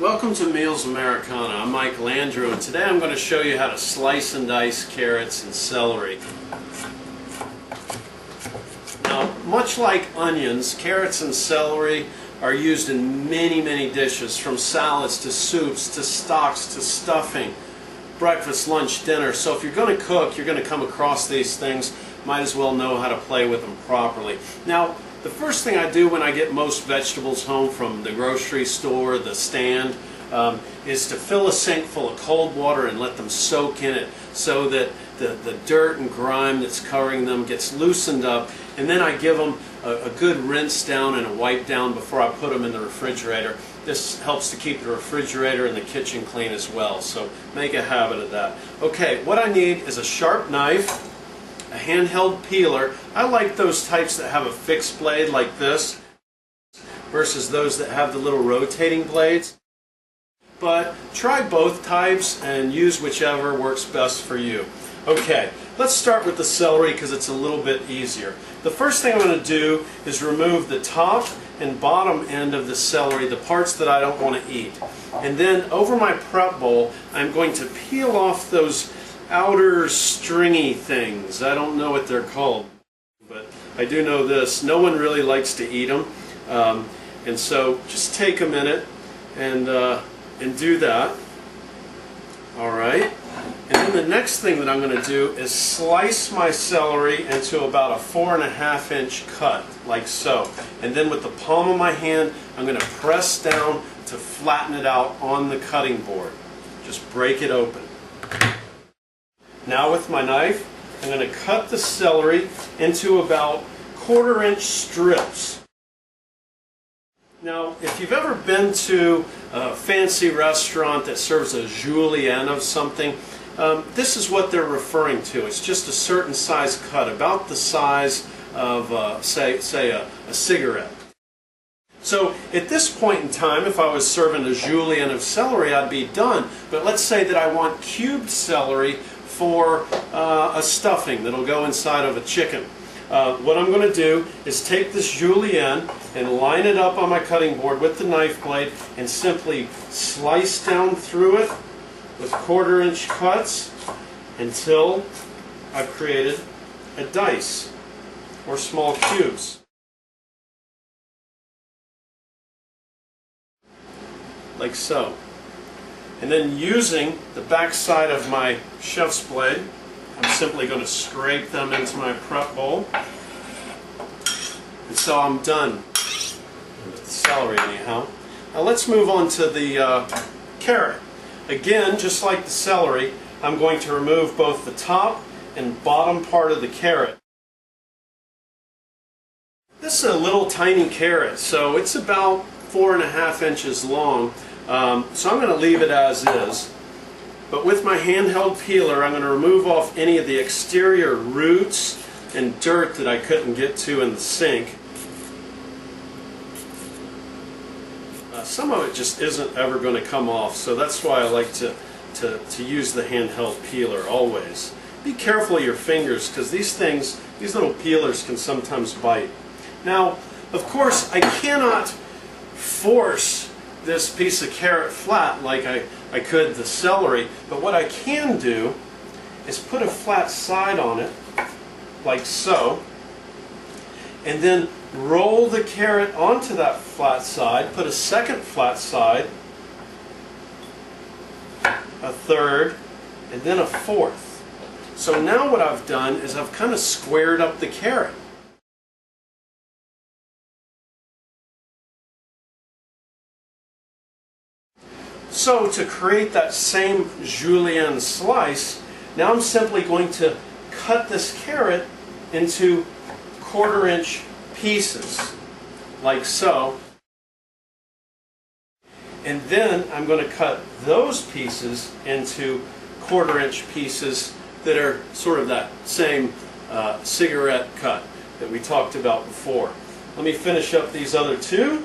Welcome to Meals Americana. I'm Mike Landrew, and today I'm going to show you how to slice and dice carrots and celery. Now, much like onions, carrots and celery are used in many dishes, from salads to soups to stocks to stuffing, breakfast, lunch, dinner. So if you're going to cook, you're going to come across these things. Might as well know how to play with them properly. Now, the first thing I do when I get most vegetables home from the grocery store, the stand, is to fill a sink full of cold water and let them soak in it so that the dirt and grime that's covering them gets loosened up, and then I give them a good rinse down and a wipe down before I put them in the refrigerator. This helps to keep the refrigerator and the kitchen clean as well, so make a habit of that. Okay, what I need is a sharp knife, a handheld peeler. I like those types that have a fixed blade like this versus those that have the little rotating blades. But try both types and use whichever works best for you. Okay, let's start with the celery because it's a little bit easier. The first thing I'm going to do is remove the top and bottom end of the celery, the parts that I don't want to eat. And then over my prep bowl, I'm going to peel off those outer stringy things. I don't know what they're called, but I do know this: no one really likes to eat them, and so just take a minute and do that. Alright, and then the next thing that I'm going to do is slice my celery into about a 4.5 inch cut, like so. And then with the palm of my hand, I'm going to press down to flatten it out on the cutting board. Just break it open. Now with my knife, I'm going to cut the celery into about 1/4 inch strips. Now, if you've ever been to a fancy restaurant that serves a julienne of something, this is what they're referring to. It's just a certain size cut, about the size of, say a cigarette. So at this point in time, if I was serving a julienne of celery, I'd be done. But let's say that I want cubed celery for a stuffing that'll go inside of a chicken. What I'm going to do is take this julienne and line it up on my cutting board with the knife blade and simply slice down through it with 1/4 inch cuts until I've created a dice or small cubes. Like so. And then using the back side of my chef's blade, I'm simply going to scrape them into my prep bowl. And so I'm done with the celery anyhow. Now let's move on to the carrot. Again, just like the celery, I'm going to remove both the top and bottom part of the carrot. This is a little tiny carrot, so it's about 4.5 inches long. So I'm going to leave it as is. But with my handheld peeler, I'm going to remove off any of the exterior roots and dirt that I couldn't get to in the sink. Some of it just isn't ever going to come off, so that's why I like to use the handheld peeler always. Be careful of your fingers, because these little peelers can sometimes bite. Now, of course, I cannot force this piece of carrot flat like I could the celery, but what I can do is put a flat side on it, like so, and then roll the carrot onto that flat side, put a second flat side, a third, and then a fourth. So now what I've done is I've kind of squared up the carrot. So to create that same julienne slice, now I'm simply going to cut this carrot into 1/4 inch pieces, like so. And then I'm going to cut those pieces into 1/4 inch pieces that are sort of that same cigarette cut that we talked about before. Let me finish up these other two.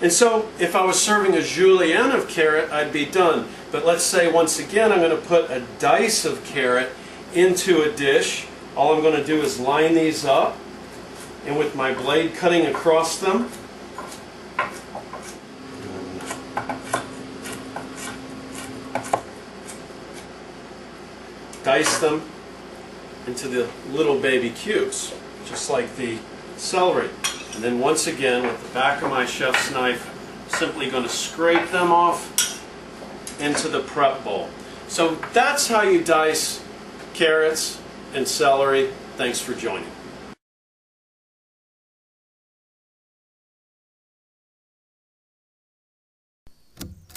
And so if I was serving a julienne of carrot, I'd be done. But let's say once again I'm going to put a dice of carrot into a dish. All I'm going to do is line these up and with my blade cutting across them, dice them into the little baby cubes, just like the celery. And then once again, with the back of my chef's knife, simply going to scrape them off into the prep bowl. So that's how you dice carrots and celery. Thanks for joining.